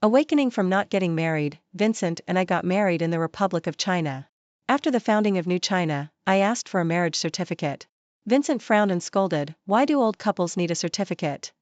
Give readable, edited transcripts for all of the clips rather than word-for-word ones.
Awakening from not getting married, Vincent and I got married in the Republic of China. After the founding of New China, I asked for a marriage certificate. Vincent frowned and scolded, "Why do old couples need a certificate?"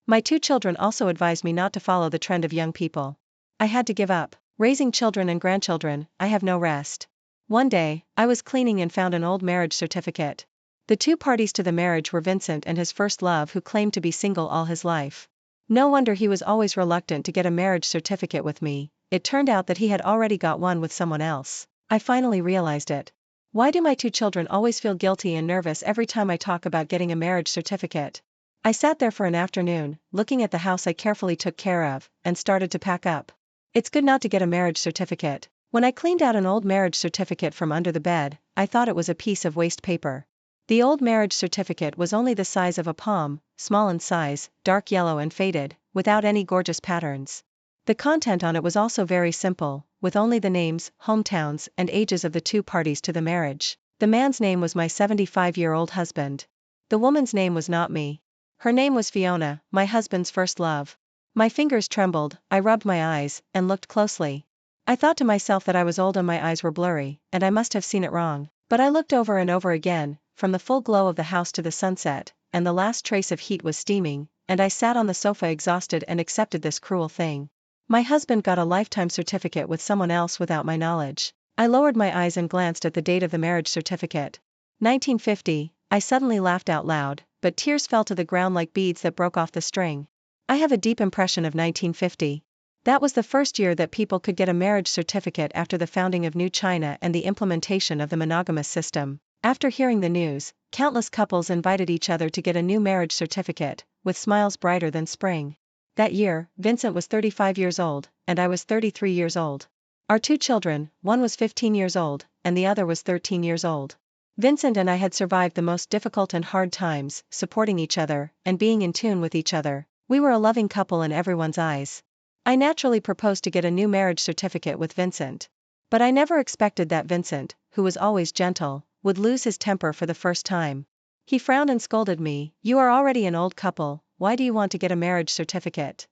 My 2 children also advised me not to follow the trend of young people. I had to give up. Raising children and grandchildren, I have no rest. One day, I was cleaning and found an old marriage certificate. The 2 parties to the marriage were Vincent and his first love, who claimed to be single all his life. No wonder he was always reluctant to get a marriage certificate with me. It turned out that he had already got one with someone else. I finally realized it. Why do my 2 children always feel guilty and nervous every time I talk about getting a marriage certificate? I sat there for an afternoon, looking at the house I carefully took care of, and started to pack up. It's good not to get a marriage certificate. When I cleaned out an old marriage certificate from under the bed, I thought it was a piece of waste paper. The old marriage certificate was only the size of a palm, small in size, dark yellow and faded, without any gorgeous patterns. The content on it was also very simple, with only the names, hometowns, and ages of the 2 parties to the marriage. The man's name was my 75-year-old husband. The woman's name was not me. Her name was Fiona, my husband's first love. My fingers trembled, I rubbed my eyes, and looked closely. I thought to myself that I was old and my eyes were blurry, and I must have seen it wrong. But I looked over and over again, from the full glow of the house to the sunset, and the last trace of heat was steaming, and I sat on the sofa exhausted and accepted this cruel thing. My husband got a lifetime certificate with someone else without my knowledge. I lowered my eyes and glanced at the date of the marriage certificate. 1950, I suddenly laughed out loud, but tears fell to the ground like beads that broke off the string. I have a deep impression of 1950. That was the first year that people could get a marriage certificate after the founding of New China and the implementation of the monogamous system. After hearing the news, countless couples invited each other to get a new marriage certificate, with smiles brighter than spring. That year, Vincent was 35 years old, and I was 33 years old. Our 2 children, one was 15 years old, and the other was 13 years old. Vincent and I had survived the most difficult and hard times, supporting each other, and being in tune with each other. We were a loving couple in everyone's eyes. I naturally proposed to get a new marriage certificate with Vincent. But I never expected that Vincent, who was always gentle, would lose his temper for the first time. He frowned and scolded me, "You are already an old couple, why do you want to get a marriage certificate?"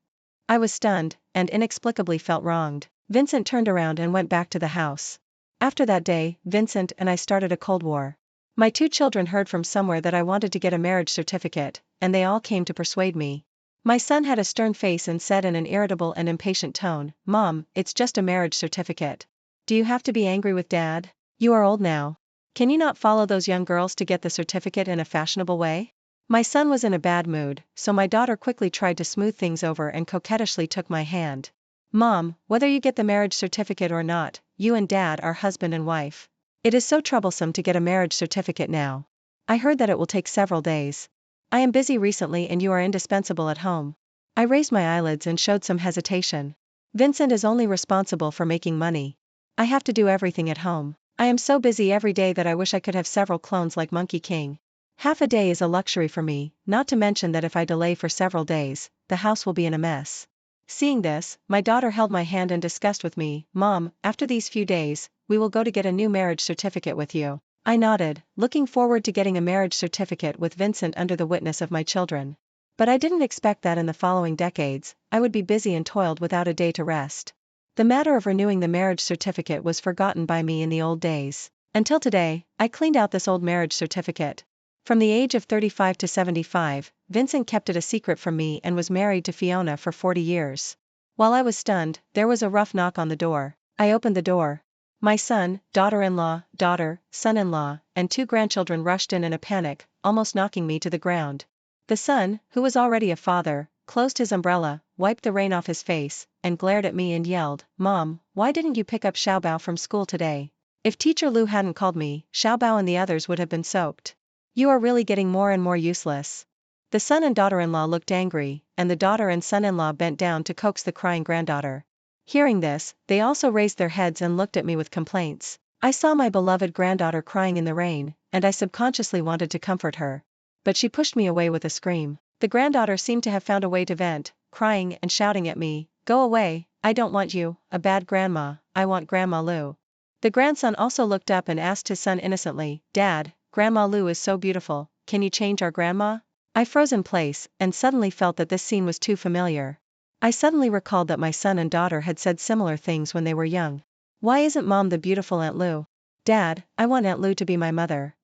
I was stunned, and inexplicably felt wronged. Vincent turned around and went back to the house. After that day, Vincent and I started a Cold War. My 2 children heard from somewhere that I wanted to get a marriage certificate, and they all came to persuade me. My son had a stern face and said in an irritable and impatient tone, "Mom, it's just a marriage certificate. Do you have to be angry with Dad? You are old now. Can you not follow those young girls to get the certificate in a fashionable way?" My son was in a bad mood, so my daughter quickly tried to smooth things over and coquettishly took my hand. "Mom, whether you get the marriage certificate or not, you and Dad are husband and wife. It is so troublesome to get a marriage certificate now. I heard that it will take several days. I am busy recently and you are indispensable at home." I raised my eyelids and showed some hesitation. Vincent is only responsible for making money. I have to do everything at home. I am so busy every day that I wish I could have several clones like Monkey King. Half a day is a luxury for me, not to mention that if I delay for several days, the house will be in a mess. Seeing this, my daughter held my hand in disgust with me. "Mom, after these few days, we will go to get a new marriage certificate with you." I nodded, looking forward to getting a marriage certificate with Vincent under the witness of my children. But I didn't expect that in the following decades, I would be busy and toiled without a day to rest. The matter of renewing the marriage certificate was forgotten by me in the old days. Until today, I cleaned out this old marriage certificate. From the age of 35 to 75, Vincent kept it a secret from me and was married to Fiona for 40 years. While I was stunned, there was a rough knock on the door. I opened the door. My son, daughter-in-law, daughter, son-in-law, and 2 grandchildren rushed in a panic, almost knocking me to the ground. The son, who was already a father, closed his umbrella, wiped the rain off his face, and glared at me and yelled, "Mom, why didn't you pick up Xiaobao from school today? If Teacher Lu hadn't called me, Xiaobao and the others would have been soaked. You are really getting more and more useless." The son and daughter-in-law looked angry, and the daughter and son-in-law bent down to coax the crying granddaughter. Hearing this, they also raised their heads and looked at me with complaints. I saw my beloved granddaughter crying in the rain, and I subconsciously wanted to comfort her. But she pushed me away with a scream. The granddaughter seemed to have found a way to vent, crying and shouting at me, "Go away, I don't want you, a bad grandma, I want Grandma Lu." The grandson also looked up and asked his son innocently, "Dad, Grandma Lu is so beautiful, can you change our grandma?" I froze in place, and suddenly felt that this scene was too familiar. I suddenly recalled that my son and daughter had said similar things when they were young. Why isn't Mom the beautiful Aunt Lou? Dad, I want Aunt Lou to be my mother.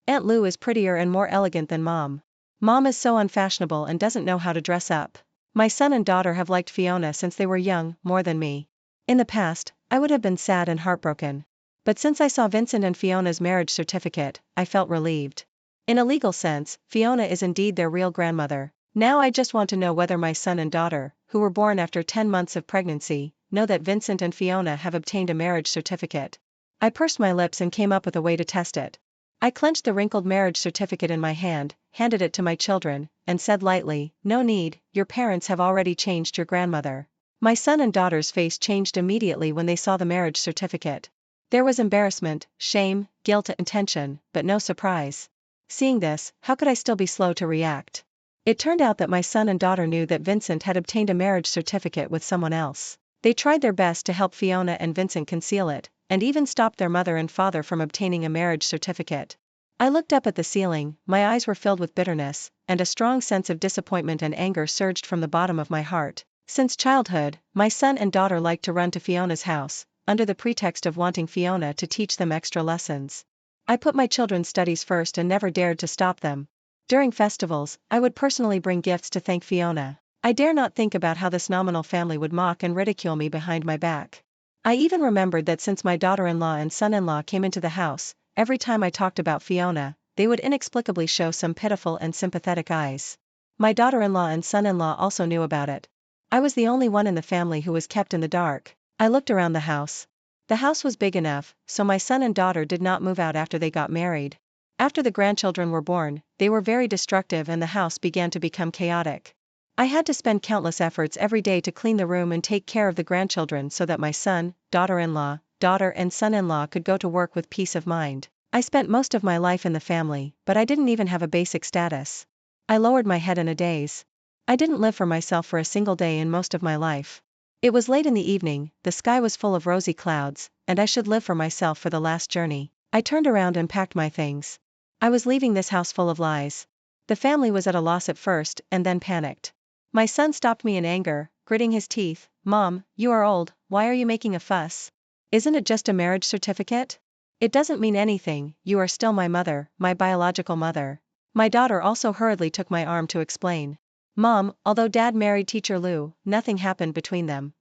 Aunt Lou is prettier and more elegant than Mom. Mom is so unfashionable and doesn't know how to dress up. My son and daughter have liked Fiona since they were young, more than me. In the past, I would have been sad and heartbroken. But since I saw Vincent and Fiona's marriage certificate, I felt relieved. In a legal sense, Fiona is indeed their real grandmother. Now I just want to know whether my son and daughter, who were born after 10 months of pregnancy, know that Vincent and Fiona have obtained a marriage certificate. I pursed my lips and came up with a way to test it. I clenched the wrinkled marriage certificate in my hand, handed it to my children, and said lightly, "No need, your parents have already changed your grandmother." My son and daughter's face changed immediately when they saw the marriage certificate. There was embarrassment, shame, guilt and tension, but no surprise. Seeing this, how could I still be slow to react? It turned out that my son and daughter knew that Vincent had obtained a marriage certificate with someone else. They tried their best to help Fiona and Vincent conceal it, and even stopped their mother and father from obtaining a marriage certificate. I looked up at the ceiling, my eyes were filled with bitterness, and a strong sense of disappointment and anger surged from the bottom of my heart. Since childhood, my son and daughter liked to run to Fiona's house, under the pretext of wanting Fiona to teach them extra lessons. I put my children's studies first and never dared to stop them. During festivals, I would personally bring gifts to thank Fiona. I dare not think about how this nominal family would mock and ridicule me behind my back. I even remembered that since my daughter-in-law and son-in-law came into the house, every time I talked about Fiona, they would inexplicably show some pitiful and sympathetic eyes. My daughter-in-law and son-in-law also knew about it. I was the only one in the family who was kept in the dark. I looked around the house. The house was big enough, so my son and daughter did not move out after they got married. After the grandchildren were born, they were very destructive and the house began to become chaotic. I had to spend countless efforts every day to clean the room and take care of the grandchildren so that my son, daughter-in-law, daughter and son-in-law could go to work with peace of mind. I spent most of my life in the family, but I didn't even have a basic status. I lowered my head in a daze. I didn't live for myself for a single day in most of my life. It was late in the evening, the sky was full of rosy clouds, and I should live for myself for the last journey. I turned around and packed my things. I was leaving this house full of lies. The family was at a loss at first, and then panicked. My son stopped me in anger, gritting his teeth. "Mom, you are old, why are you making a fuss? Isn't it just a marriage certificate? It doesn't mean anything, you are still my mother, my biological mother." My daughter also hurriedly took my arm to explain. "Mom, although Dad married Teacher Lou, nothing happened between them.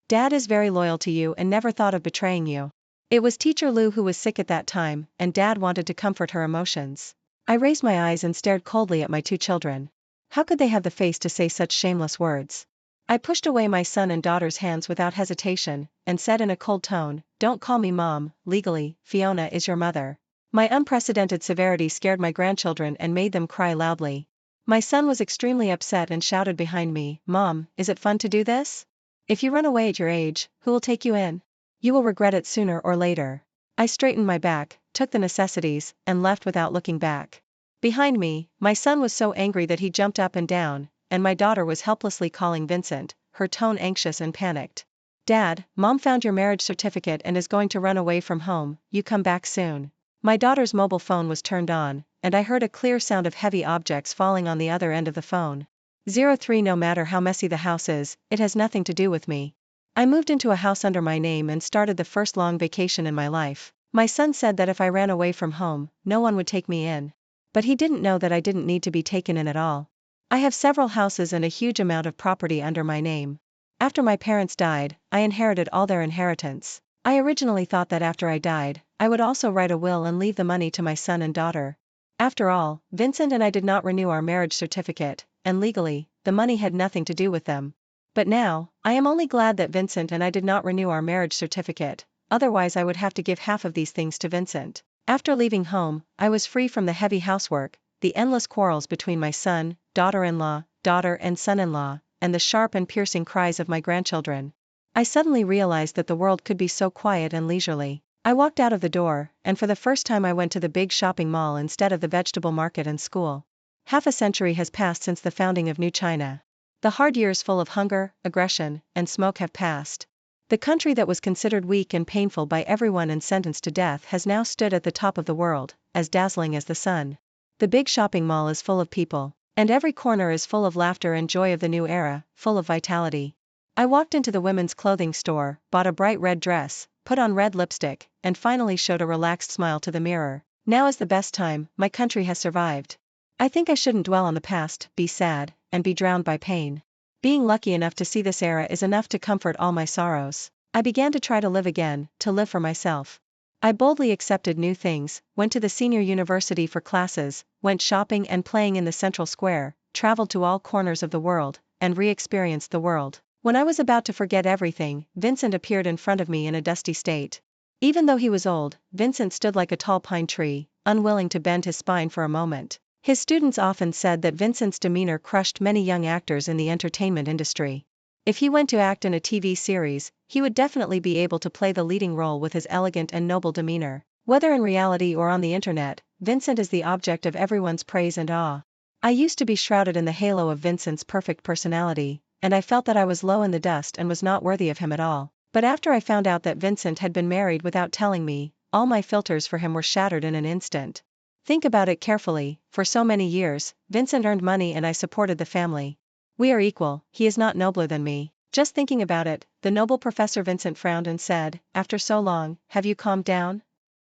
Dad is very loyal to you and never thought of betraying you. It was Teacher Lou who was sick at that time, and Dad wanted to comfort her emotions." I raised my eyes and stared coldly at my two children. How could they have the face to say such shameless words? I pushed away my son and daughter's hands without hesitation, and said in a cold tone, "Don't call me Mom, legally, Fiona is your mother." My unprecedented severity scared my grandchildren and made them cry loudly. My son was extremely upset and shouted behind me, "Mom, is it fun to do this? If you run away at your age, who will take you in? You will regret it sooner or later." I straightened my back, took the necessities, and left without looking back. Behind me, my son was so angry that he jumped up and down, and my daughter was helplessly calling Vincent, her tone anxious and panicked. "Dad, Mom found your marriage certificate and is going to run away from home, you come back soon." My daughter's mobile phone was turned on, and I heard a clear sound of heavy objects falling on the other end of the phone. 03 No matter how messy the house is, it has nothing to do with me. I moved into a house under my name and started the first long vacation in my life. My son said that if I ran away from home, no one would take me in. But he didn't know that I didn't need to be taken in at all. I have several houses and a huge amount of property under my name. After my parents died, I inherited all their inheritance. I originally thought that after I died, I would also write a will and leave the money to my son and daughter. After all, Vincent and I did not renew our marriage certificate, and legally, the money had nothing to do with them. But now, I am only glad that Vincent and I did not renew our marriage certificate, otherwise I would have to give half of these things to Vincent. After leaving home, I was free from the heavy housework, the endless quarrels between my son, daughter-in-law, daughter and son-in-law, and the sharp and piercing cries of my grandchildren. I suddenly realized that the world could be so quiet and leisurely. I walked out of the door, and for the first time I went to the big shopping mall instead of the vegetable market and school. Half a century has passed since the founding of New China. The hard years full of hunger, aggression, and smoke have passed. The country that was considered weak and painful by everyone and sentenced to death has now stood at the top of the world, as dazzling as the sun. The big shopping mall is full of people, and every corner is full of laughter and joy of the new era, full of vitality. I walked into the women's clothing store, bought a bright red dress, put on red lipstick, and finally showed a relaxed smile to the mirror. Now is the best time, my country has survived. I think I shouldn't dwell on the past, be sad, and be drowned by pain. Being lucky enough to see this era is enough to comfort all my sorrows. I began to try to live again, to live for myself. I boldly accepted new things, went to the senior university for classes, went shopping and playing in the central square, traveled to all corners of the world, and re-experienced the world. When I was about to forget everything, Vincent appeared in front of me in a dusty state. Even though he was old, Vincent stood like a tall pine tree, unwilling to bend his spine for a moment. His students often said that Vincent's demeanor crushed many young actors in the entertainment industry. If he went to act in a TV series, he would definitely be able to play the leading role with his elegant and noble demeanor. Whether in reality or on the internet, Vincent is the object of everyone's praise and awe. I used to be shrouded in the halo of Vincent's perfect personality, and I felt that I was low in the dust and was not worthy of him at all. But after I found out that Vincent had been married without telling me, all my filters for him were shattered in an instant. Think about it carefully, for so many years, Vincent earned money and I supported the family. We are equal, he is not nobler than me. Just thinking about it, the noble Professor Vincent frowned and said, after so long, have you calmed down?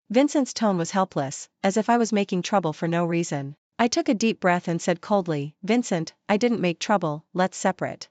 Vincent's tone was helpless, as if I was making trouble for no reason. I took a deep breath and said coldly, Vincent, I didn't make trouble, let's separate.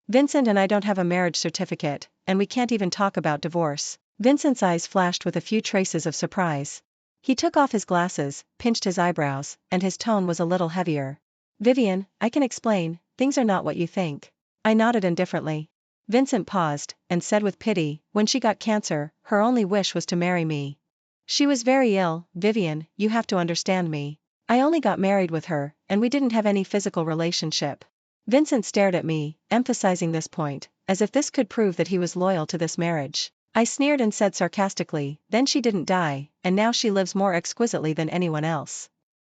Vincent and I don't have a marriage certificate, and we can't even talk about divorce. Vincent's eyes flashed with a few traces of surprise. He took off his glasses, pinched his eyebrows, and his tone was a little heavier. Vivian, I can explain, things are not what you think. I nodded indifferently. Vincent paused, and said with pity, when she got cancer, her only wish was to marry me. She was very ill, Vivian, you have to understand me. I only got married with her, and we didn't have any physical relationship. Vincent stared at me, emphasizing this point, as if this could prove that he was loyal to this marriage. I sneered and said sarcastically, then she didn't die, and now she lives more exquisitely than anyone else.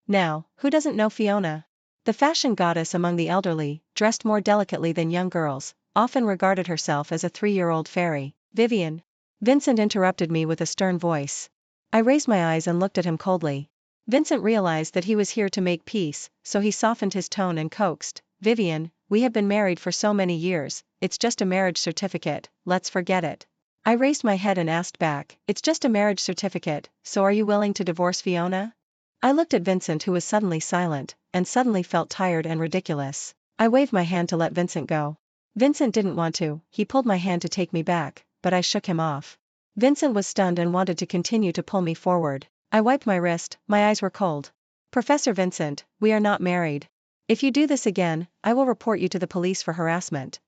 Now, who doesn't know Fiona? The fashion goddess among the elderly, dressed more delicately than young girls, often regarded herself as a 3-year-old fairy. Vivian. Vincent interrupted me with a stern voice. I raised my eyes and looked at him coldly. Vincent realized that he was here to make peace, so he softened his tone and coaxed, Vivian, we have been married for so many years, it's just a marriage certificate, let's forget it. I raised my head and asked back, it's just a marriage certificate, so are you willing to divorce Fiona? I looked at Vincent who was suddenly silent, and suddenly felt tired and ridiculous. I waved my hand to let Vincent go. Vincent didn't want to, he pulled my hand to take me back, but I shook him off. Vincent was stunned and wanted to continue to pull me forward. I wiped my wrist, my eyes were cold. Professor Vincent, we are not married. If you do this again, I will report you to the police for harassment.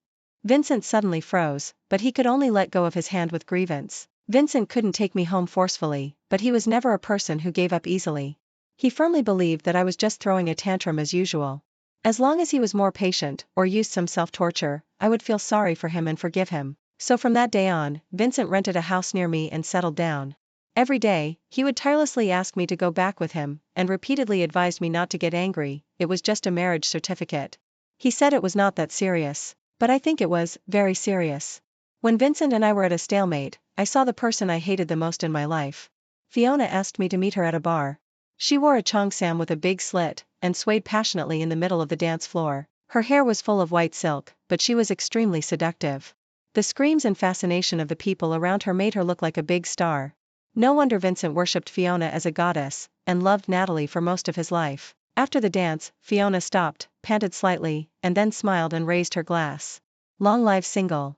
Vincent suddenly froze, but he could only let go of his hand with grievance. Vincent couldn't take me home forcefully, but he was never a person who gave up easily. He firmly believed that I was just throwing a tantrum as usual. As long as he was more patient, or used some self-torture, I would feel sorry for him and forgive him. So from that day on, Vincent rented a house near me and settled down. Every day, he would tirelessly ask me to go back with him, and repeatedly advised me not to get angry, it was just a marriage certificate. He said it was not that serious. But I think it was, very serious. When Vincent and I were at a stalemate, I saw the person I hated the most in my life. Fiona asked me to meet her at a bar. She wore a cheongsam with a big slit, and swayed passionately in the middle of the dance floor. Her hair was full of white silk, but she was extremely seductive. The screams and fascination of the people around her made her look like a big star. No wonder Vincent worshipped Fiona as a goddess, and loved Natalie for most of his life. After the dance, Fiona stopped, panted slightly, and then smiled and raised her glass. Long live single.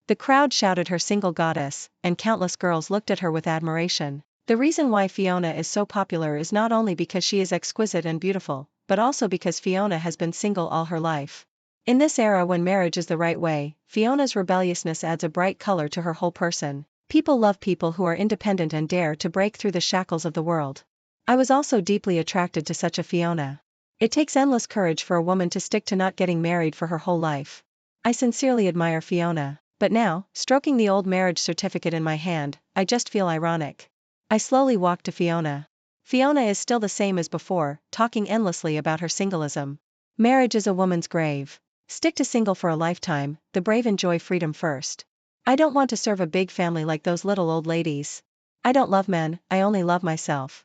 The crowd shouted her single goddess, and countless girls looked at her with admiration. The reason why Fiona is so popular is not only because she is exquisite and beautiful, but also because Fiona has been single all her life. In this era when marriage is the right way, Fiona's rebelliousness adds a bright color to her whole person. People love people who are independent and dare to break through the shackles of the world. I was also deeply attracted to such a Fiona. It takes endless courage for a woman to stick to not getting married for her whole life. I sincerely admire Fiona, but now, stroking the old marriage certificate in my hand, I just feel ironic. I slowly walked to Fiona. Fiona is still the same as before, talking endlessly about her singleism. Marriage is a woman's grave. Stick to single for a lifetime, the brave enjoy freedom first. I don't want to serve a big family like those little old ladies. I don't love men, I only love myself.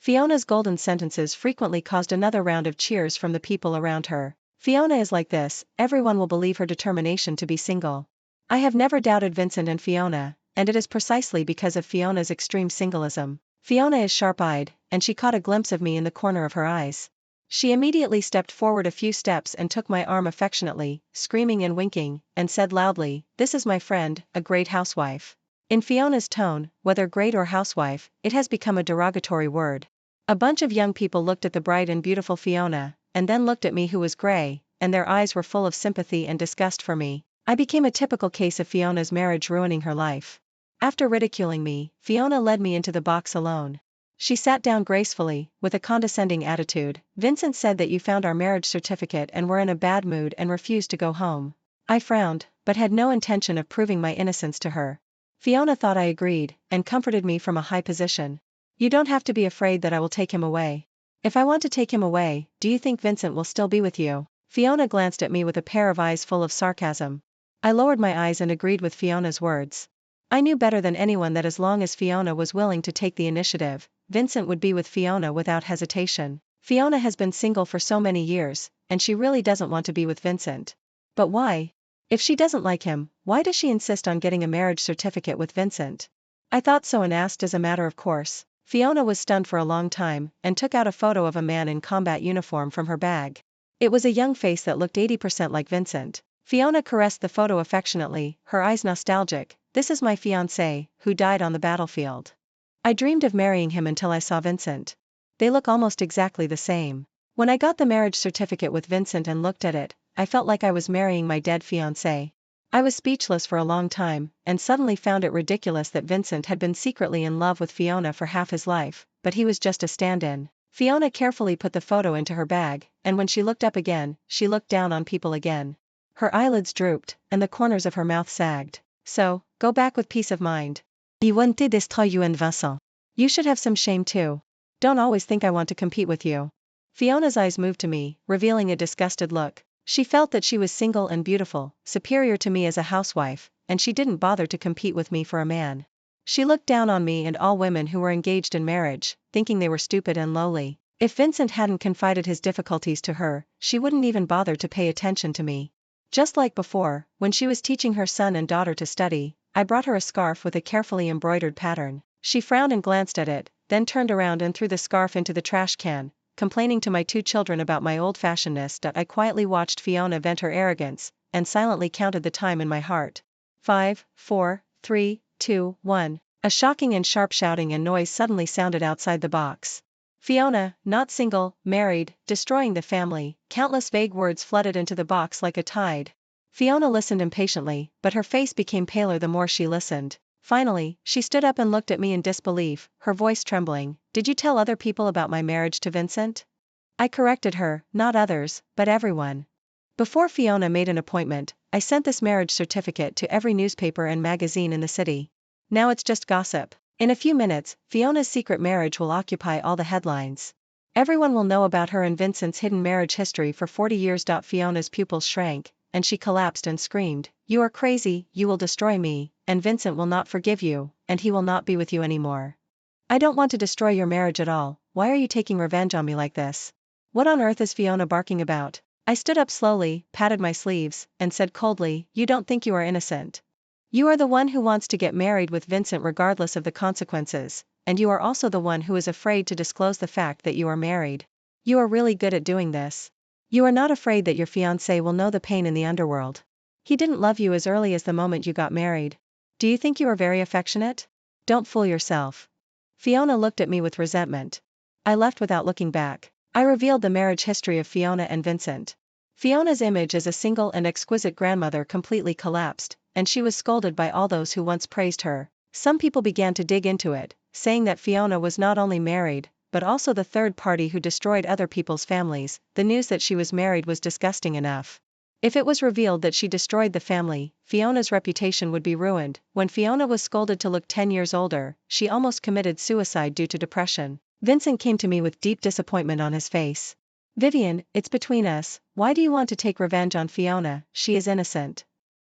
Fiona's golden sentences frequently caused another round of cheers from the people around her. Fiona is like this, everyone will believe her determination to be single. I have never doubted Vincent and Fiona, and it is precisely because of Fiona's extreme singleism. Fiona is sharp-eyed, and she caught a glimpse of me in the corner of her eyes. She immediately stepped forward a few steps and took my arm affectionately, screaming and winking, and said loudly, "This is my friend, a great housewife." In Fiona's tone, whether great or housewife, it has become a derogatory word. A bunch of young people looked at the bright and beautiful Fiona, and then looked at me who was grey, and their eyes were full of sympathy and disgust for me. I became a typical case of Fiona's marriage ruining her life. After ridiculing me, Fiona led me into the box alone. She sat down gracefully, with a condescending attitude. "Vincent said that you found our marriage certificate and were in a bad mood and refused to go home." I frowned, but had no intention of proving my innocence to her. Fiona thought I agreed, and comforted me from a high position. "You don't have to be afraid that I will take him away." "If I want to take him away, do you think Vincent will still be with you?" Fiona glanced at me with a pair of eyes full of sarcasm. I lowered my eyes and agreed with Fiona's words. I knew better than anyone that as long as Fiona was willing to take the initiative, Vincent would be with Fiona without hesitation. Fiona has been single for so many years, and she really doesn't want to be with Vincent. But why? If she doesn't like him, why does she insist on getting a marriage certificate with Vincent? I thought so and asked as a matter of course. Fiona was stunned for a long time, and took out a photo of a man in combat uniform from her bag. It was a young face that looked 80% like Vincent. Fiona caressed the photo affectionately, her eyes nostalgic. "This is my fiancé, who died on the battlefield. I dreamed of marrying him until I saw Vincent. They look almost exactly the same." When I got the marriage certificate with Vincent and looked at it, I felt like I was marrying my dead fiancé. I was speechless for a long time, and suddenly found it ridiculous that Vincent had been secretly in love with Fiona for half his life, but he was just a stand-in. Fiona carefully put the photo into her bag, and when she looked up again, she looked down on people again. Her eyelids drooped, and the corners of her mouth sagged. "So, go back with peace of mind. I want to destroy you and Vincent. You should have some shame too. Don't always think I want to compete with you." Fiona's eyes moved to me, revealing a disgusted look. She felt that she was single and beautiful, superior to me as a housewife, and she didn't bother to compete with me for a man. She looked down on me and all women who were engaged in marriage, thinking they were stupid and lowly. If Vincent hadn't confided his difficulties to her, she wouldn't even bother to pay attention to me. Just like before, when she was teaching her son and daughter to study, I brought her a scarf with a carefully embroidered pattern. She frowned and glanced at it, then turned around and threw the scarf into the trash can, complaining to my two children about my old-fashionedness. I quietly watched Fiona vent her arrogance, and silently counted the time in my heart. 5, 4, 3, 2, 1. A shocking and sharp shouting and noise suddenly sounded outside the box. "Fiona, not single, married, destroying the family." Countless vague words flooded into the box like a tide. Fiona listened impatiently, but her face became paler the more she listened. Finally, she stood up and looked at me in disbelief, her voice trembling. "Did you tell other people about my marriage to Vincent?" I corrected her, "Not others, but everyone. Before Fiona made an appointment, I sent this marriage certificate to every newspaper and magazine in the city. Now it's just gossip. In a few minutes, Fiona's secret marriage will occupy all the headlines. Everyone will know about her and Vincent's hidden marriage history for 40 years." Fiona's pupils shrank, and she collapsed and screamed, "You are crazy, you will destroy me, and Vincent will not forgive you, and he will not be with you anymore." "I don't want to destroy your marriage at all. Why are you taking revenge on me like this? What on earth is Fiona barking about?" I stood up slowly, patted my sleeves, and said coldly, "You don't think you are innocent. You are the one who wants to get married with Vincent regardless of the consequences, and you are also the one who is afraid to disclose the fact that you are married. You are really good at doing this. You are not afraid that your fiancé will know the pain in the underworld. He didn't love you as early as the moment you got married. Do you think you are very affectionate? Don't fool yourself." Fiona looked at me with resentment. I left without looking back. I revealed the marriage history of Fiona and Vincent. Fiona's image as a single and exquisite grandmother completely collapsed, and she was scolded by all those who once praised her. Some people began to dig into it, saying that Fiona was not only married, but also the third party who destroyed other people's families. The news that she was married was disgusting enough. If it was revealed that she destroyed the family, Fiona's reputation would be ruined. When Fiona was scolded to look 10 years older, she almost committed suicide due to depression. Vincent came to me with deep disappointment on his face. "Vivian, it's between us. Why do you want to take revenge on Fiona? She is innocent.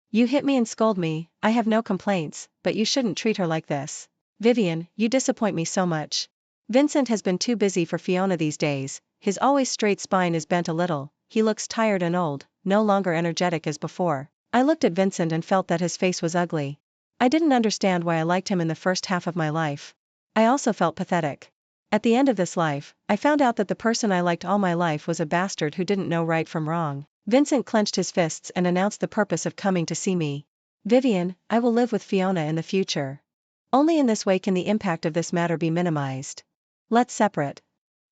You hit me and scold me, I have no complaints, but you shouldn't treat her like this. Vivian, you disappoint me so much. Vincent has been too busy for Fiona these days. His always straight spine is bent a little, he looks tired and old, no longer energetic as before. I looked at Vincent and felt that his face was ugly. I didn't understand why I liked him in the first half of my life. I also felt pathetic. At the end of this life, I found out that the person I liked all my life was a bastard who didn't know right from wrong. Vincent clenched his fists and announced the purpose of coming to see me. Vivian, I will live with Fiona in the future. Only in this way can the impact of this matter be minimized. Let's separate.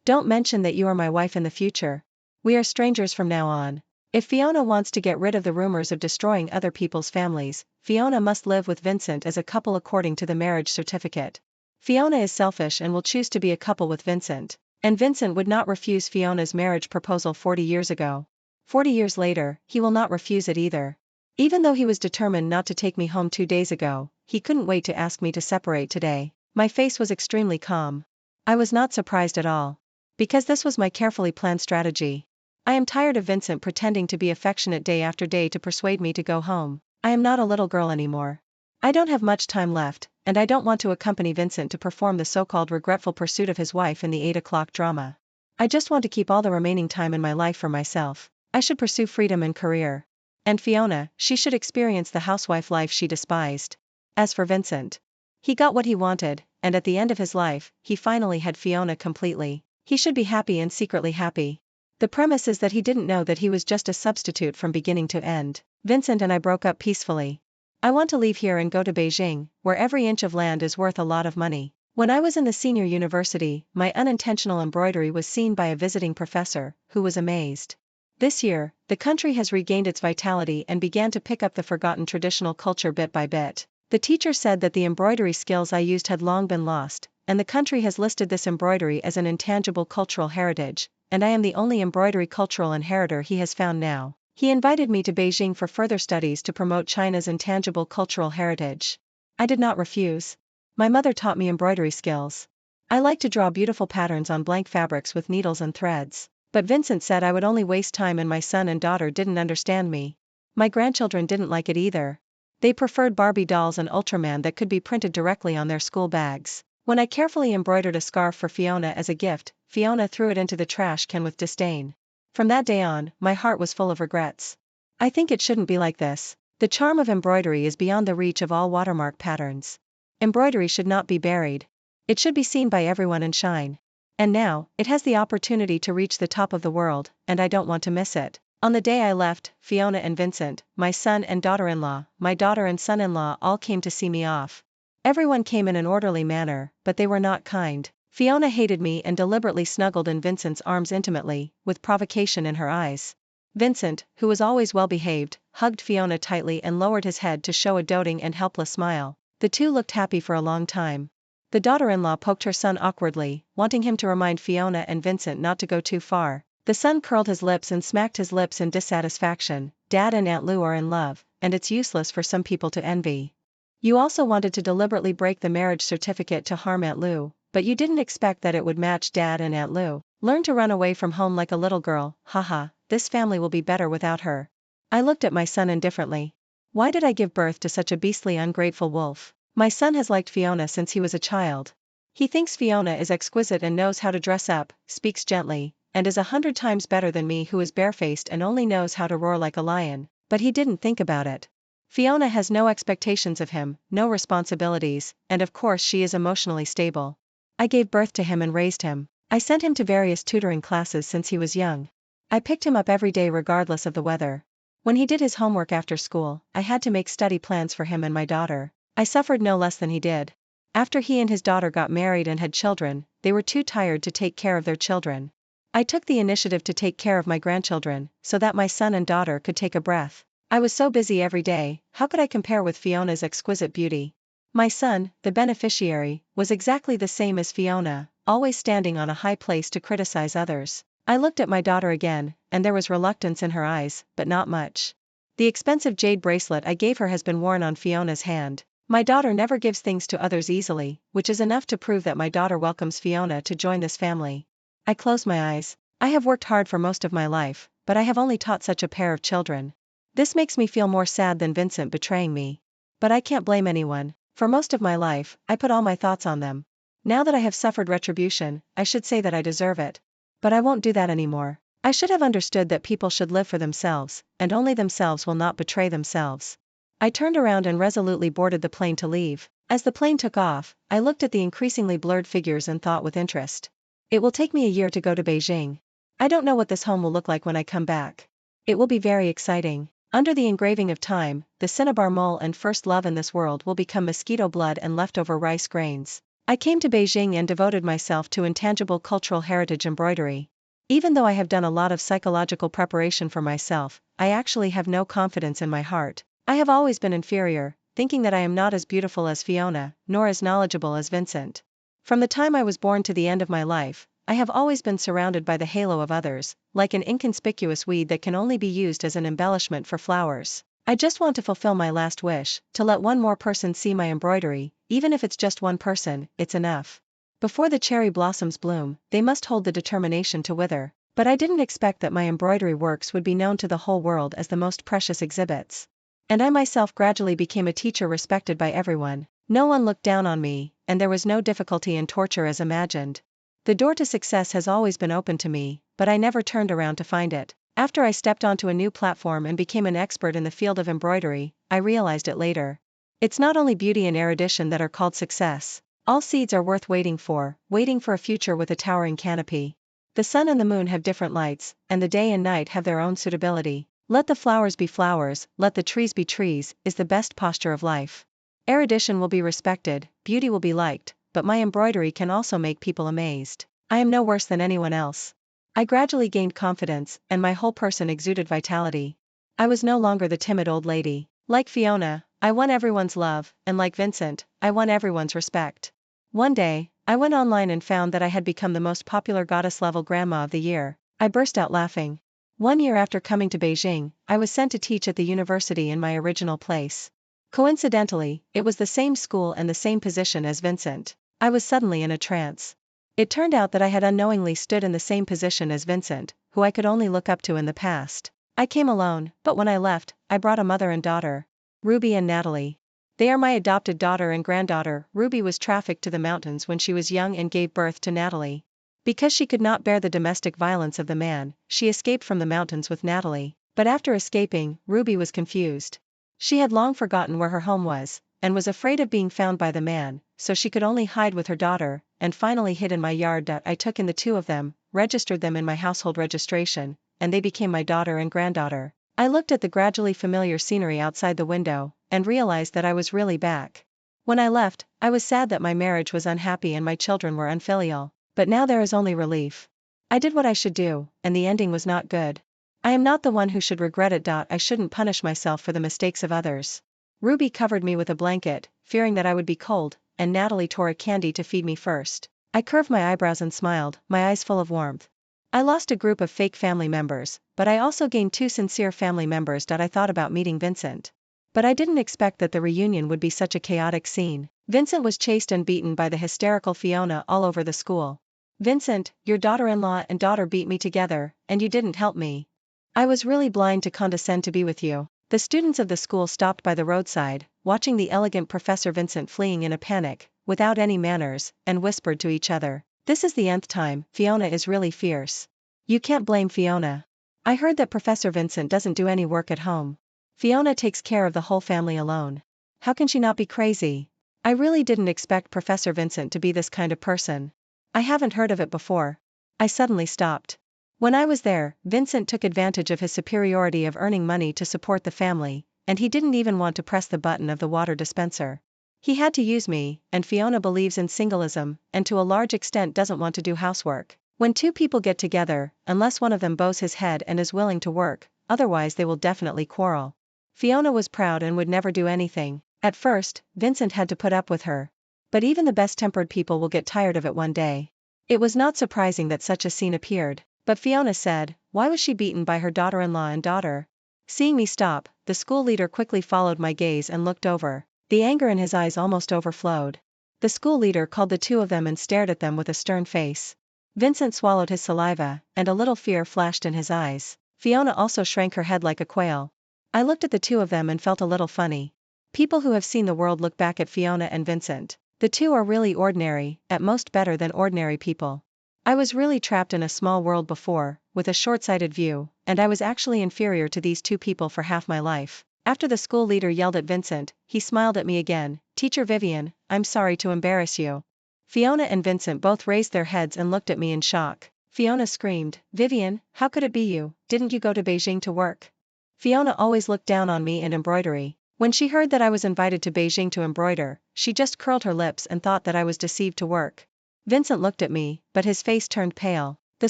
Don't mention that you are my wife in the future. We are strangers from now on. If Fiona wants to get rid of the rumors of destroying other people's families, Fiona must live with Vincent as a couple according to the marriage certificate. Fiona is selfish and will choose to be a couple with Vincent. And Vincent would not refuse Fiona's marriage proposal 40 years ago. 40 years later, he will not refuse it either. Even though he was determined not to take me home 2 days ago, he couldn't wait to ask me to separate today. My face was extremely calm. I was not surprised at all. Because this was my carefully planned strategy. I am tired of Vincent pretending to be affectionate day after day to persuade me to go home. I am not a little girl anymore. I don't have much time left, and I don't want to accompany Vincent to perform the so-called regretful pursuit of his wife in the 8 o'clock drama. I just want to keep all the remaining time in my life for myself. I should pursue freedom and career. And Fiona, she should experience the housewife life she despised. As for Vincent, he got what he wanted, and at the end of his life, he finally had Fiona completely. He should be happy and secretly happy. The premise is that he didn't know that he was just a substitute from beginning to end. Vincent and I broke up peacefully. I want to leave here and go to Beijing, where every inch of land is worth a lot of money. When I was in the senior university, my unintentional embroidery was seen by a visiting professor, who was amazed. This year, the country has regained its vitality and began to pick up the forgotten traditional culture bit by bit. The teacher said that the embroidery skills I used had long been lost, and the country has listed this embroidery as an intangible cultural heritage, and I am the only embroidery cultural inheritor he has found now. He invited me to Beijing for further studies to promote China's intangible cultural heritage. I did not refuse. My mother taught me embroidery skills. I like to draw beautiful patterns on blank fabrics with needles and threads. But Vincent said I would only waste time and my son and daughter didn't understand me. My grandchildren didn't like it either. They preferred Barbie dolls and Ultraman that could be printed directly on their school bags. When I carefully embroidered a scarf for Fiona as a gift, Fiona threw it into the trash can with disdain. From that day on, my heart was full of regrets. I think it shouldn't be like this. The charm of embroidery is beyond the reach of all watermark patterns. Embroidery should not be buried. It should be seen by everyone and shine. And now, it has the opportunity to reach the top of the world, and I don't want to miss it. On the day I left, Fiona and Vincent, my son and daughter-in-law, my daughter and son-in-law all came to see me off. Everyone came in an orderly manner, but they were not kind. Fiona hated me and deliberately snuggled in Vincent's arms intimately, with provocation in her eyes. Vincent, who was always well-behaved, hugged Fiona tightly and lowered his head to show a doting and helpless smile. The two looked happy for a long time. The daughter-in-law poked her son awkwardly, wanting him to remind Fiona and Vincent not to go too far. The son curled his lips and smacked his lips in dissatisfaction. Dad and Aunt Lou are in love, and it's useless for some people to envy. You also wanted to deliberately break the marriage certificate to harm Aunt Lou, but you didn't expect that it would match Dad and Aunt Lou. Learn to run away from home like a little girl, haha, this family will be better without her. I looked at my son indifferently. Why did I give birth to such a beastly ungrateful wolf? My son has liked Fiona since he was a child. He thinks Fiona is exquisite and knows how to dress up, speaks gently, and is 100 times better than me who is barefaced and only knows how to roar like a lion, but he didn't think about it. Fiona has no expectations of him, no responsibilities, and of course she is emotionally stable. I gave birth to him and raised him. I sent him to various tutoring classes since he was young. I picked him up every day regardless of the weather. When he did his homework after school, I had to make study plans for him and my daughter. I suffered no less than he did. After he and his daughter got married and had children, they were too tired to take care of their children. I took the initiative to take care of my grandchildren, so that my son and daughter could take a breath. I was so busy every day, how could I compare with Fiona's exquisite beauty? My son, the beneficiary, was exactly the same as Fiona, always standing on a high place to criticize others. I looked at my daughter again, and there was reluctance in her eyes, but not much. The expensive jade bracelet I gave her has been worn on Fiona's hand. My daughter never gives things to others easily, which is enough to prove that my daughter welcomes Fiona to join this family. I closed my eyes. I have worked hard for most of my life, but I have only taught such a pair of children. This makes me feel more sad than Vincent betraying me. But I can't blame anyone. For most of my life, I put all my thoughts on them. Now that I have suffered retribution, I should say that I deserve it. But I won't do that anymore. I should have understood that people should live for themselves, and only themselves will not betray themselves. I turned around and resolutely boarded the plane to leave. As the plane took off, I looked at the increasingly blurred figures and thought with interest. It will take me a year to go to Beijing. I don't know what this home will look like when I come back. It will be very exciting. Under the engraving of time, the cinnabar mole and first love in this world will become mosquito blood and leftover rice grains. I came to Beijing and devoted myself to intangible cultural heritage embroidery. Even though I have done a lot of psychological preparation for myself, I actually have no confidence in my heart. I have always been inferior, thinking that I am not as beautiful as Fiona, nor as knowledgeable as Vincent. From the time I was born to the end of my life, I have always been surrounded by the halo of others, like an inconspicuous weed that can only be used as an embellishment for flowers. I just want to fulfill my last wish, to let one more person see my embroidery, even if it's just one person, it's enough. Before the cherry blossoms bloom, they must hold the determination to wither. But I didn't expect that my embroidery works would be known to the whole world as the most precious exhibits. And I myself gradually became a teacher respected by everyone. No one looked down on me, and there was no difficulty in torture as imagined. The door to success has always been open to me, but I never turned around to find it. After I stepped onto a new platform and became an expert in the field of embroidery, I realized it later. It's not only beauty and erudition that are called success. All seeds are worth waiting for a future with a towering canopy. The sun and the moon have different lights, and the day and night have their own suitability. Let the flowers be flowers, let the trees be trees, is the best posture of life. Erudition will be respected, beauty will be liked, but my embroidery can also make people amazed. I am no worse than anyone else. I gradually gained confidence, and my whole person exuded vitality. I was no longer the timid old lady. Like Fiona, I won everyone's love, and like Vincent, I won everyone's respect. One day, I went online and found that I had become the most popular goddess-level grandma of the year. I burst out laughing. 1 year after coming to Beijing, I was sent to teach at the university in my original place. Coincidentally, it was the same school and the same position as Vincent. I was suddenly in a trance. It turned out that I had unknowingly stood in the same position as Vincent, who I could only look up to in the past. I came alone, but when I left, I brought a mother and daughter, Ruby and Natalie. They are my adopted daughter and granddaughter. Ruby was trafficked to the mountains when she was young and gave birth to Natalie. Because she could not bear the domestic violence of the man, she escaped from the mountains with Natalie. But after escaping, Ruby was confused. She had long forgotten where her home was, and was afraid of being found by the man, so she could only hide with her daughter, and finally hid in my yard. I took in the two of them, registered them in my household registration, and they became my daughter and granddaughter. I looked at the gradually familiar scenery outside the window, and realized that I was really back. When I left, I was sad that my marriage was unhappy and my children were unfilial, but now there is only relief. I did what I should do, and the ending was not good. I am not the one who should regret it. I shouldn't punish myself for the mistakes of others. Ruby covered me with a blanket, fearing that I would be cold, and Natalie tore a candy to feed me first. I curved my eyebrows and smiled, my eyes full of warmth. I lost a group of fake family members, but I also gained two sincere family members. I thought about meeting Vincent. But I didn't expect that the reunion would be such a chaotic scene. Vincent was chased and beaten by the hysterical Fiona all over the school. Vincent, your daughter-in-law and daughter beat me together, and you didn't help me. I was really blind to condescend to be with you. The students of the school stopped by the roadside, watching the elegant Professor Vincent fleeing in a panic, without any manners, and whispered to each other, "This is the nth time, Fiona is really fierce." You can't blame Fiona. I heard that Professor Vincent doesn't do any work at home. Fiona takes care of the whole family alone. How can she not be crazy? I really didn't expect Professor Vincent to be this kind of person. I haven't heard of it before. I suddenly stopped. When I was there, Vincent took advantage of his superiority of earning money to support the family, and he didn't even want to press the button of the water dispenser. He had to use me, and Fiona believes in singleism, and to a large extent doesn't want to do housework. When two people get together, unless one of them bows his head and is willing to work, otherwise they will definitely quarrel. Fiona was proud and would never do anything. At first, Vincent had to put up with her. But even the best-tempered people will get tired of it one day. It was not surprising that such a scene appeared. But Fiona said, why was she beaten by her daughter-in-law and daughter? Seeing me stop, the school leader quickly followed my gaze and looked over. The anger in his eyes almost overflowed. The school leader called the two of them and stared at them with a stern face. Vincent swallowed his saliva, and a little fear flashed in his eyes. Fiona also shrank her head like a quail. I looked at the two of them and felt a little funny. People who have seen the world look back at Fiona and Vincent. The two are really ordinary, at most better than ordinary people. I was really trapped in a small world before, with a short-sighted view, and I was actually inferior to these two people for half my life. After the school leader yelled at Vincent, he smiled at me again. Teacher Vivian, I'm sorry to embarrass you. Fiona and Vincent both raised their heads and looked at me in shock. Fiona screamed, Vivian, how could it be you? Didn't you go to Beijing to work? Fiona always looked down on me and embroidery. When she heard that I was invited to Beijing to embroider, she just curled her lips and thought that I was deceived to work. Vincent looked at me, but his face turned pale. The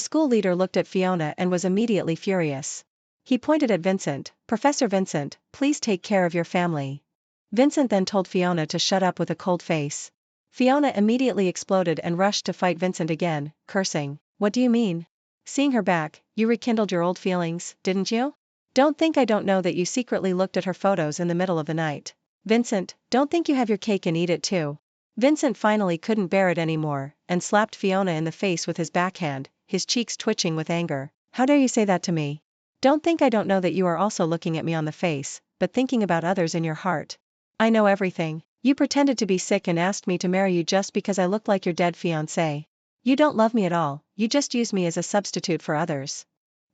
school leader looked at Fiona and was immediately furious. He pointed at Vincent, Professor Vincent, please take care of your family. Vincent then told Fiona to shut up with a cold face. Fiona immediately exploded and rushed to fight Vincent again, cursing, what do you mean? Seeing her back, you rekindled your old feelings, didn't you? Don't think I don't know that you secretly looked at her photos in the middle of the night. Vincent, don't think you have your cake and eat it too. Vincent finally couldn't bear it anymore, and slapped Fiona in the face with his backhand, his cheeks twitching with anger. How dare you say that to me? Don't think I don't know that you are also looking at me on the face, but thinking about others in your heart. I know everything. You pretended to be sick and asked me to marry you just because I looked like your dead fiancé. You don't love me at all, you just use me as a substitute for others.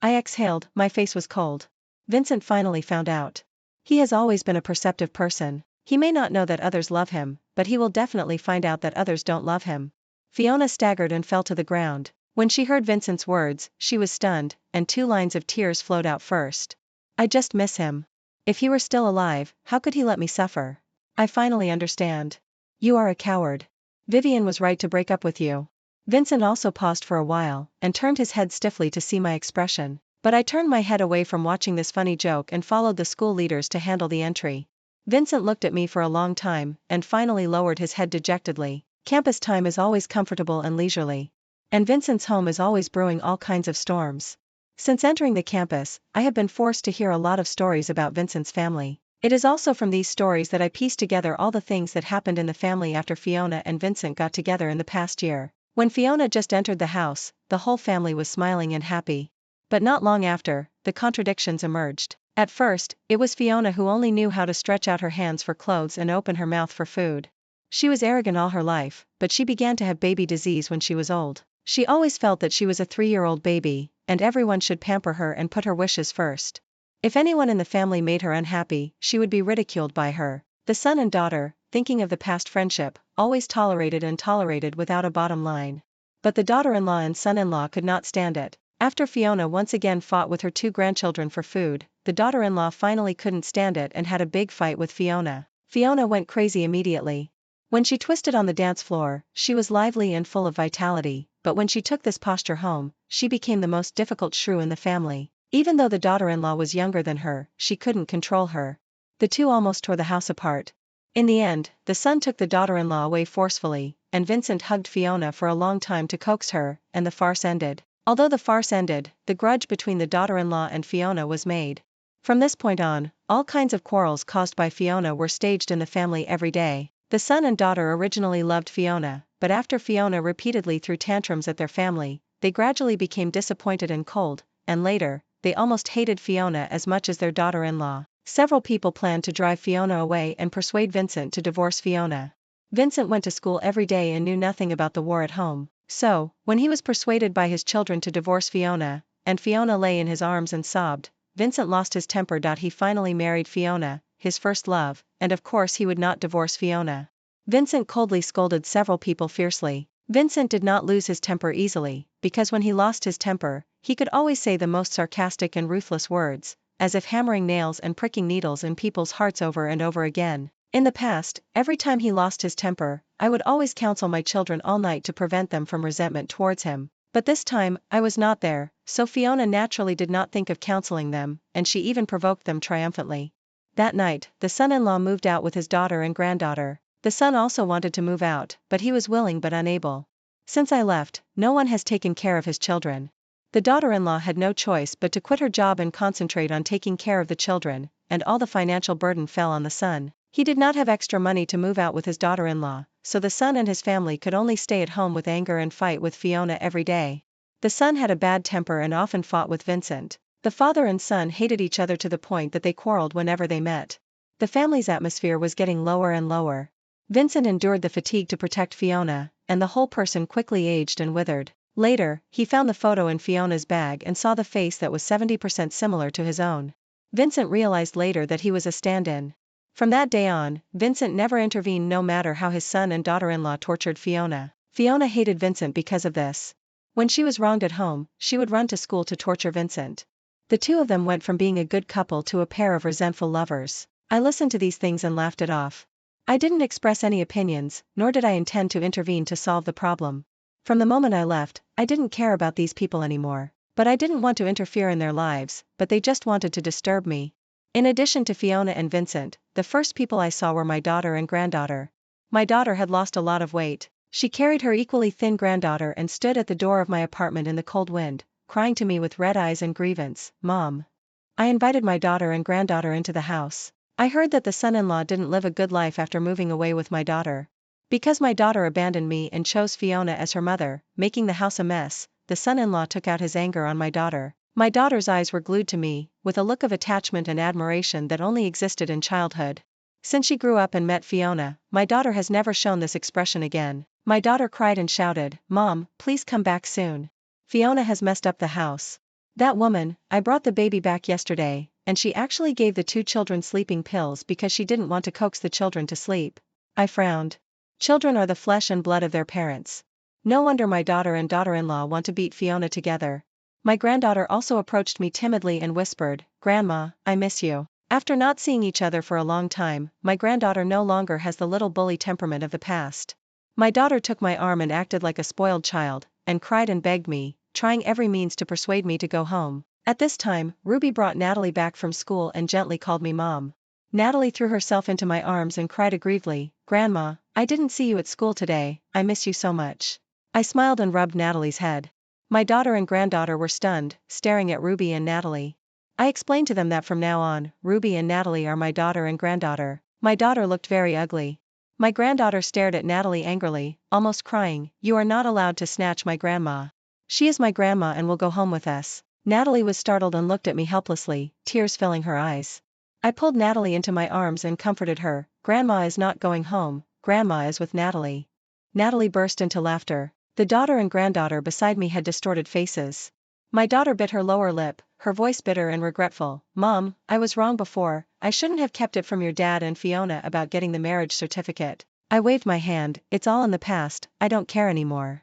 I exhaled, my face was cold. Vincent finally found out. He has always been a perceptive person. He may not know that others love him, but he will definitely find out that others don't love him. Fiona staggered and fell to the ground. When she heard Vincent's words, she was stunned, and 2 lines of tears flowed out first. I just miss him. If he were still alive, how could he let me suffer? I finally understand. You are a coward. Vivian was right to break up with you. Vincent also paused for a while, and turned his head stiffly to see my expression. But I turned my head away from watching this funny joke and followed the school leaders to handle the entry. Vincent looked at me for a long time, and finally lowered his head dejectedly. Campus time is always comfortable and leisurely. And Vincent's home is always brewing all kinds of storms. Since entering the campus, I have been forced to hear a lot of stories about Vincent's family. It is also from these stories that I pieced together all the things that happened in the family after Fiona and Vincent got together in the past year. When Fiona just entered the house, the whole family was smiling and happy. But not long after, the contradictions emerged. At first, it was Fiona who only knew how to stretch out her hands for clothes and open her mouth for food. She was arrogant all her life, but she began to have baby disease when she was old. She always felt that she was a 3-year-old baby, and everyone should pamper her and put her wishes first. If anyone in the family made her unhappy, she would be ridiculed by her. The son and daughter, thinking of the past friendship, always tolerated without a bottom line. But the daughter-in-law and son-in-law could not stand it. After Fiona once again fought with her 2 grandchildren for food, the daughter-in-law finally couldn't stand it and had a big fight with Fiona. Fiona went crazy immediately. When she twisted on the dance floor, she was lively and full of vitality, but when she took this posture home, she became the most difficult shrew in the family. Even though the daughter-in-law was younger than her, she couldn't control her. The two almost tore the house apart. In the end, the son took the daughter-in-law away forcefully, and Vincent hugged Fiona for a long time to coax her, and the farce ended. Although the farce ended, the grudge between the daughter-in-law and Fiona was made. From this point on, all kinds of quarrels caused by Fiona were staged in the family every day. The son and daughter originally loved Fiona, but after Fiona repeatedly threw tantrums at their family, they gradually became disappointed and cold, and later, they almost hated Fiona as much as their daughter-in-law. Several people planned to drive Fiona away and persuade Vincent to divorce Fiona. Vincent went to school every day and knew nothing about the war at home. So, when he was persuaded by his children to divorce Fiona, and Fiona lay in his arms and sobbed, Vincent lost his temper. He finally married Fiona, his first love, and of course he would not divorce Fiona. Vincent coldly scolded several people fiercely. Vincent did not lose his temper easily, because when he lost his temper, he could always say the most sarcastic and ruthless words, as if hammering nails and pricking needles in people's hearts over and over again. In the past, every time he lost his temper, I would always counsel my children all night to prevent them from resentment towards him. But this time, I was not there, so Fiona naturally did not think of counseling them, and she even provoked them triumphantly. That night, the son-in-law moved out with his daughter and granddaughter. The son also wanted to move out, but he was willing but unable. Since I left, no one has taken care of his children. The daughter-in-law had no choice but to quit her job and concentrate on taking care of the children, and all the financial burden fell on the son. He did not have extra money to move out with his daughter-in-law, so the son and his family could only stay at home with anger and fight with Fiona every day. The son had a bad temper and often fought with Vincent. The father and son hated each other to the point that they quarreled whenever they met. The family's atmosphere was getting lower and lower. Vincent endured the fatigue to protect Fiona, and the whole person quickly aged and withered. Later, he found the photo in Fiona's bag and saw the face that was 70% similar to his own. Vincent realized later that he was a stand-in. From that day on, Vincent never intervened no matter how his son and daughter-in-law tortured Fiona. Fiona hated Vincent because of this. When she was wronged at home, she would run to school to torture Vincent. The two of them went from being a good couple to a pair of resentful lovers. I listened to these things and laughed it off. I didn't express any opinions, nor did I intend to intervene to solve the problem. From the moment I left, I didn't care about these people anymore. But I didn't want to interfere in their lives, but they just wanted to disturb me. In addition to Fiona and Vincent, the first people I saw were my daughter and granddaughter. My daughter had lost a lot of weight. She carried her equally thin granddaughter and stood at the door of my apartment in the cold wind, crying to me with red eyes and grievance, "Mom." I invited my daughter and granddaughter into the house. I heard that the son-in-law didn't live a good life after moving away with my daughter. Because my daughter abandoned me and chose Fiona as her mother, making the house a mess, the son-in-law took out his anger on my daughter. My daughter's eyes were glued to me, with a look of attachment and admiration that only existed in childhood. Since she grew up and met Fiona, my daughter has never shown this expression again. My daughter cried and shouted, "Mom, please come back soon. Fiona has messed up the house." That woman, I brought the baby back yesterday, and she actually gave the two children sleeping pills because she didn't want to coax the children to sleep. I frowned. Children are the flesh and blood of their parents. No wonder my daughter and daughter-in-law want to beat Fiona together. My granddaughter also approached me timidly and whispered, "Grandma, I miss you." After not seeing each other for a long time, my granddaughter no longer has the little bully temperament of the past. My daughter took my arm and acted like a spoiled child, and cried and begged me, trying every means to persuade me to go home. At this time, Ruby brought Natalie back from school and gently called me Mom. Natalie threw herself into my arms and cried aggrievedly, "Grandma, I didn't see you at school today, I miss you so much." I smiled and rubbed Natalie's head. My daughter and granddaughter were stunned, staring at Ruby and Natalie. I explained to them that from now on, Ruby and Natalie are my daughter and granddaughter. My daughter looked very ugly. My granddaughter stared at Natalie angrily, almost crying, "You are not allowed to snatch my grandma. She is my grandma and will go home with us." Natalie was startled and looked at me helplessly, tears filling her eyes. I pulled Natalie into my arms and comforted her, "Grandma is not going home, Grandma is with Natalie." Natalie burst into laughter. The daughter and granddaughter beside me had distorted faces. My daughter bit her lower lip, her voice bitter and regretful, "Mom, I was wrong before, I shouldn't have kept it from your dad and Fiona about getting the marriage certificate." I waved my hand, "It's all in the past, I don't care anymore."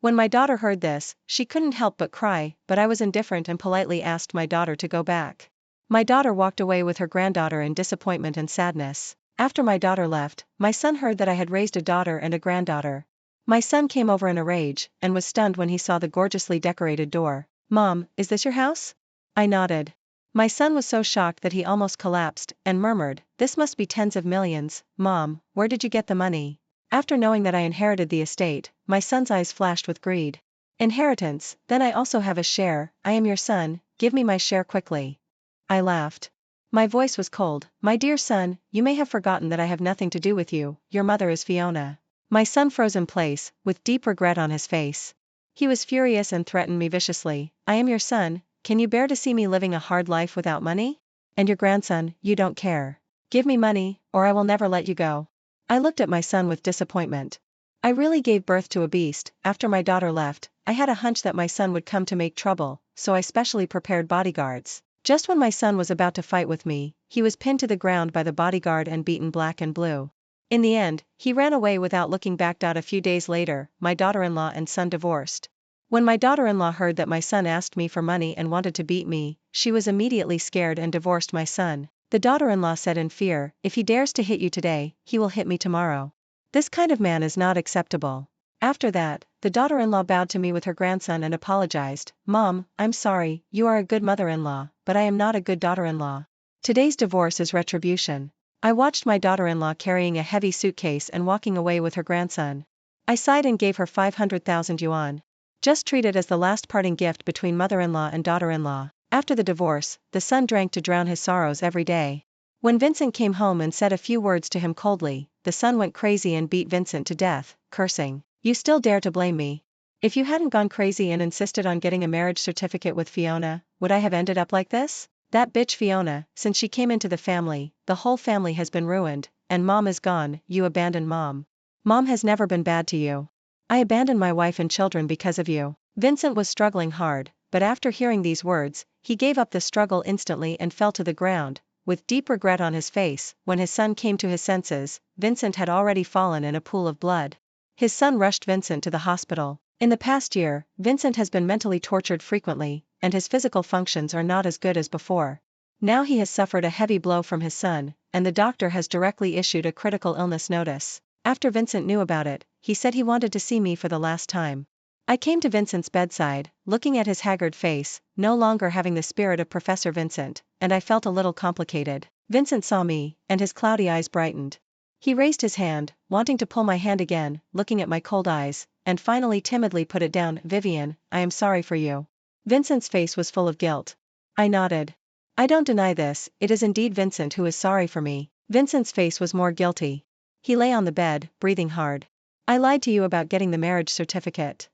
When my daughter heard this, she couldn't help but cry, but I was indifferent and politely asked my daughter to go back. My daughter walked away with her granddaughter in disappointment and sadness. After my daughter left, my son heard that I had raised a daughter and a granddaughter. My son came over in a rage, and was stunned when he saw the gorgeously decorated door. "Mom, is this your house?" I nodded. My son was so shocked that he almost collapsed, and murmured, "This must be tens of millions, Mom, where did you get the money?" After knowing that I inherited the estate, my son's eyes flashed with greed. "Inheritance, then I also have a share, I am your son, give me my share quickly." I laughed. My voice was cold, "My dear son, you may have forgotten that I have nothing to do with you, your mother is Fiona." My son froze in place, with deep regret on his face. He was furious and threatened me viciously, "I am your son, can you bear to see me living a hard life without money? And your grandson, you don't care. Give me money, or I will never let you go." I looked at my son with disappointment. I really gave birth to a beast. After my daughter left, I had a hunch that my son would come to make trouble, so I specially prepared bodyguards. Just when my son was about to fight with me, he was pinned to the ground by the bodyguard and beaten black and blue. In the end, he ran away without looking back. A few days later, my daughter-in-law and son divorced. When my daughter-in-law heard that my son asked me for money and wanted to beat me, she was immediately scared and divorced my son. The daughter-in-law said in fear, "If he dares to hit you today, he will hit me tomorrow. This kind of man is not acceptable." After that, the daughter-in-law bowed to me with her grandson and apologized, "Mom, I'm sorry, you are a good mother-in-law, but I am not a good daughter-in-law. Today's divorce is retribution." I watched my daughter-in-law carrying a heavy suitcase and walking away with her grandson. I sighed and gave her 500,000 yuan. Just treat it as the last parting gift between mother-in-law and daughter-in-law. After the divorce, the son drank to drown his sorrows every day. When Vincent came home and said a few words to him coldly, the son went crazy and beat Vincent to death, cursing, "You still dare to blame me? If you hadn't gone crazy and insisted on getting a marriage certificate with Fiona, would I have ended up like this? That bitch Fiona, since she came into the family, the whole family has been ruined, and Mom is gone, you abandoned Mom. Mom has never been bad to you. I abandoned my wife and children because of you. Vincent was struggling hard, but after hearing these words, he gave up the struggle instantly and fell to the ground, with deep regret on his face. When his son came to his senses, Vincent had already fallen in a pool of blood. His son rushed Vincent to the hospital. In the past year, Vincent has been mentally tortured frequently, and his physical functions are not as good as before. Now he has suffered a heavy blow from his son, and the doctor has directly issued a critical illness notice. After Vincent knew about it, he said he wanted to see me for the last time. I came to Vincent's bedside, looking at his haggard face, no longer having the spirit of Professor Vincent, and I felt a little complicated. Vincent saw me, and his cloudy eyes brightened. He raised his hand, wanting to pull my hand again, looking at my cold eyes, and finally timidly put it down. Vivian, I am sorry for you. Vincent's face was full of guilt. I nodded. I don't deny this, it is indeed Vincent who is sorry for me. Vincent's face was more guilty. He lay on the bed, breathing hard. I lied to you about getting the marriage certificate.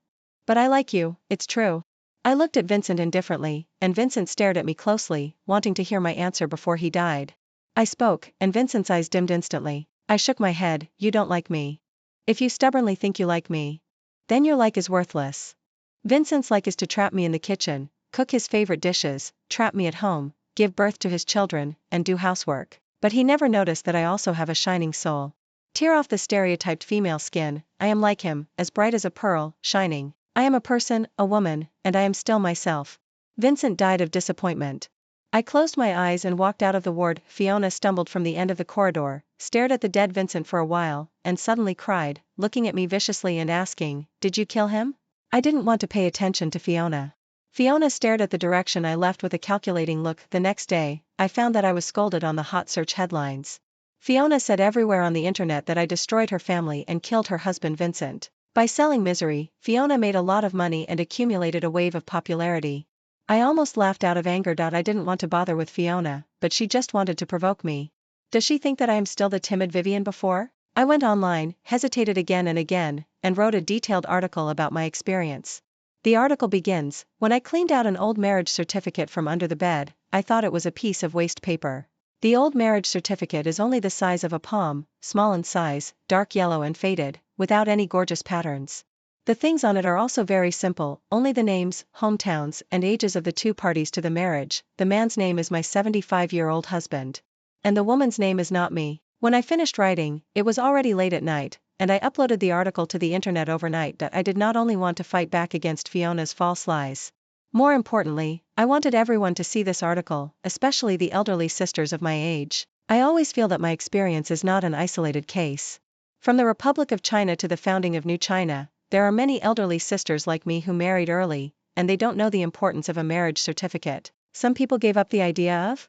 But I like you, it's true. I looked at Vincent indifferently, and Vincent stared at me closely, wanting to hear my answer before he died. I spoke, and Vincent's eyes dimmed instantly. I shook my head. You don't like me. If you stubbornly think you like me, then your like is worthless. Vincent's like is to trap me in the kitchen, cook his favorite dishes, trap me at home, give birth to his children, and do housework. But he never noticed that I also have a shining soul. Tear off the stereotyped female skin, I am like him, as bright as a pearl, shining. I am a person, a woman, and I am still myself. Vincent died of disappointment. I closed my eyes and walked out of the ward. Fiona stumbled from the end of the corridor, stared at the dead Vincent for a while, and suddenly cried, looking at me viciously and asking, "Did you kill him?" I didn't want to pay attention to Fiona. Fiona stared at the direction I left with a calculating look. The next day, I found that I was scolded on the hot search headlines. Fiona said everywhere on the internet that I destroyed her family and killed her husband Vincent. By selling misery, Fiona made a lot of money and accumulated a wave of popularity. I almost laughed out of anger. I didn't want to bother with Fiona, but she just wanted to provoke me. Does she think that I am still the timid Vivian before? I went online, hesitated again and again, and wrote a detailed article about my experience. The article begins, when I cleaned out an old marriage certificate from under the bed, I thought it was a piece of waste paper. The old marriage certificate is only the size of a palm, small in size, dark yellow and faded, without any gorgeous patterns. The things on it are also very simple, only the names, hometowns, and ages of the two parties to the marriage. The man's name is my 75-year-old husband. And the woman's name is not me. When I finished writing, it was already late at night, and I uploaded the article to the internet overnight. I did not only want to fight back against Fiona's false lies. More importantly, I wanted everyone to see this article, especially the elderly sisters of my age. I always feel that my experience is not an isolated case. From the Republic of China to the founding of New China, there are many elderly sisters like me who married early, and they don't know the importance of a marriage certificate. Some people gave up the idea of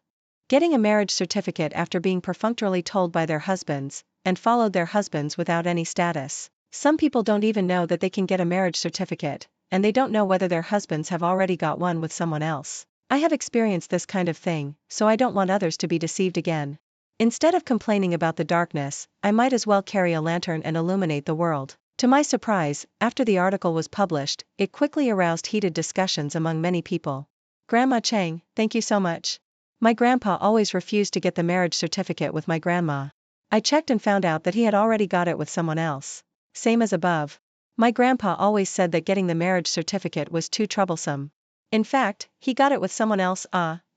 getting a marriage certificate after being perfunctorily told by their husbands, and followed their husbands without any status. Some people don't even know that they can get a marriage certificate, and they don't know whether their husbands have already got one with someone else. I have experienced this kind of thing, so I don't want others to be deceived again. Instead of complaining about the darkness, I might as well carry a lantern and illuminate the world. To my surprise, after the article was published, it quickly aroused heated discussions among many people. Grandma Chang, thank you so much. My grandpa always refused to get the marriage certificate with my grandma. I checked and found out that he had already got it with someone else. Same as above. My grandpa always said that getting the marriage certificate was too troublesome. In fact, he got it with someone else.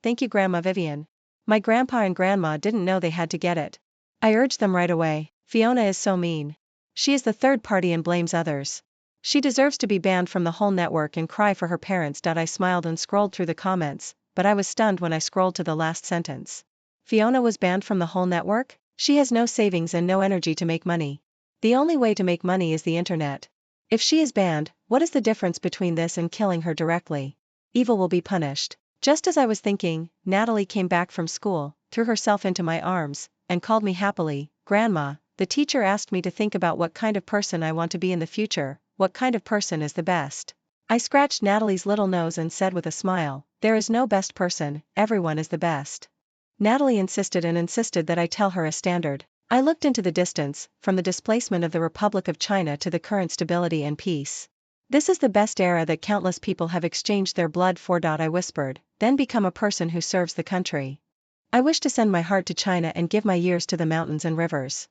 Thank you Grandma Vivian. My grandpa and grandma didn't know they had to get it. I urged them right away. Fiona is so mean. She is the third party and blames others. She deserves to be banned from the whole network and cry for her parents. I smiled and scrolled through the comments, but I was stunned when I scrolled to the last sentence. Fiona was banned from the whole network? She has no savings and no energy to make money. The only way to make money is the internet. If she is banned, what is the difference between this and killing her directly? Evil will be punished. Just as I was thinking, Natalie came back from school, threw herself into my arms, and called me happily, "Grandma, the teacher asked me to think about what kind of person I want to be in the future. What kind of person is the best?" I scratched Natalie's little nose and said with a smile, "There is no best person, everyone is the best." Natalie insisted that I tell her a standard. I looked into the distance, from the displacement of the Republic of China to the current stability and peace. This is the best era that countless people have exchanged their blood for. I whispered, then become a person who serves the country. I wish to send my heart to China and give my years to the mountains and rivers.